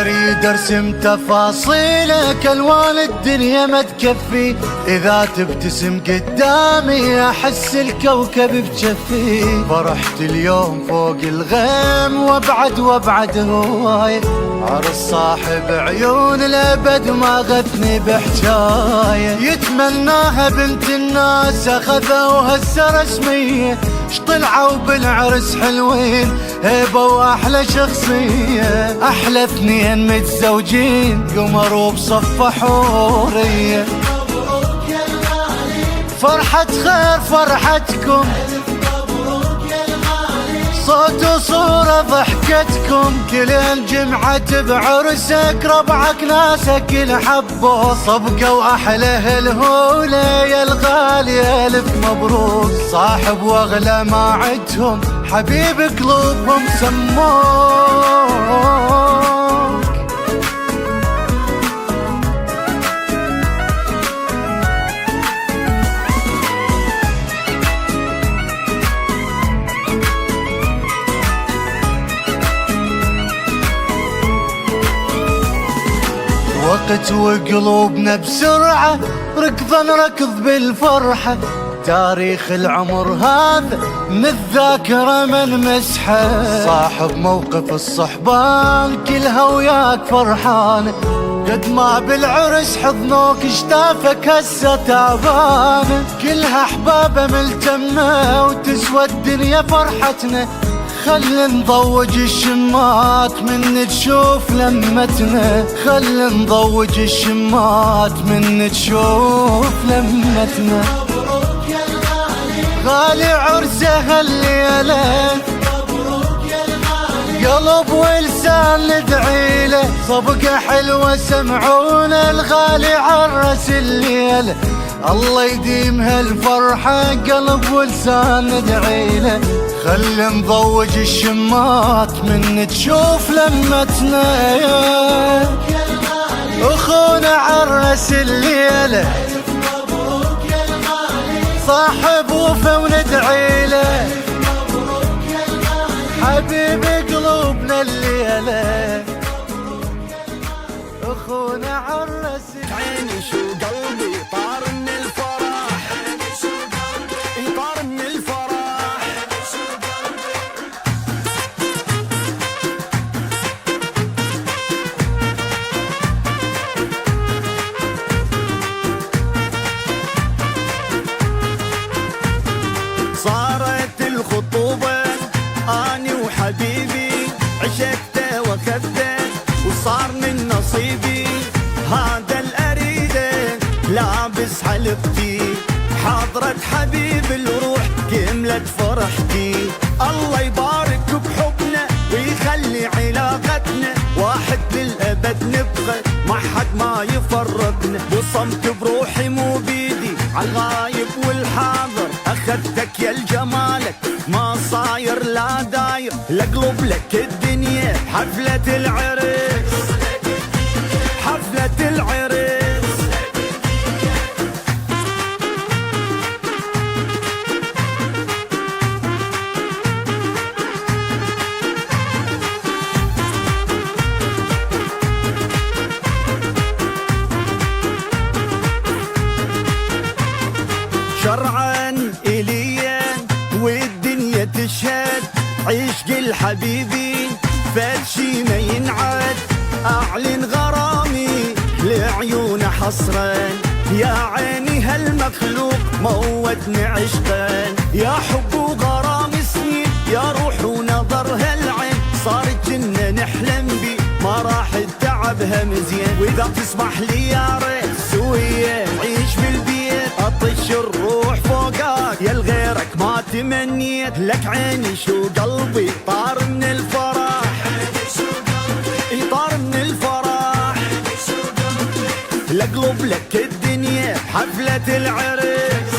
اريد ارسم تفاصيلك، الوان الدنيا ما تكفي، اذا تبتسم قدامي احس الكوكب بجفي. فرحت اليوم فوق الغيم وابعد هواي، عرس صاحب عيون الابد ما غثني بحجايه. يتمناها بنت الناس اخذوها هسه رسميه، طلعوا بالعرس حلوين هيبه واحلى شخصيه. احلى اثنين متزوجين قمر وبصفه حوريه. فرحة خير فرحتكم، صوت وصورة ضحكتكم، كل الجمعة بعرسك ربعك ناسك الحبوا صبقوا أحلى الهولة. يا الغالي ألف مبروك، صاحب وأغلى ما عدهم حبيب قلوبهم سموك. وقت وقلوبنا بسرعة ركضا ركض بالفرحة، تاريخ العمر هذا من الذاكرة من مسحه. صاحب موقف الصحبان كلها وياك فرحانة، قد ما بالعرس حضنوك اشتافك هسه تعبانة. كلها احبابه ملتمة وتسوى الدنيا فرحتنا، خل نضوج الشمات من تشوف لمتنا، خل نضوج الشمات من تشوف لمتنا. غالي عرسه هالليلة، قلب ولسان ندعيله، صبقة حلوة سمعونا الغالي عرس الليلة. الله يديم هالفرحة قلب ولسان ندعيله، خل نضوج الشمات من تشوف لمتنا. اخونا عرس الليلة، صاحب وفا وندعيله، حبيب قلوبنا الليلة. اخونا عرس عيني شو قلبي طار من الفرح، طار من الفرح. صارت الخطوبة اني وحبيبي، عشقته واخذته وصار من نصيبي. هذا الأريده لابس حلقتي، حضرة حبيب الروح كملت فرحتي. الله يبارك بحبنا ويخلي علاقتنا، واحد للأبد نبقى ما حد ما يفرقنا. وصمت بروحي مو بيدي عالغايب والحاضر، أخذتك يا الجمالك ما صاير لا داير، لقلب لك الدنيا حفلة العرس، حفلة العرس. شرعا إليا والدنيا تشهد، عشق الحبيبي فالشي ما ينعد. أعلن غرامي لعيون حصرا، يا عيني هالمخلوق موتني عشقا. يا حب وغرام سنين، يا روح ونظر هالعين، صارت جنة نحلم بي ما راح تعبها مزيان. وإذا تسمح لي يا ريت سوية عيش بالبيت، أطش الروح فوقك يا الغيرك ما تمنيت. لك عيني شو قلبي طار من الفرح، طار من الفرح. لقلب لك الدنيا حفلة العرس.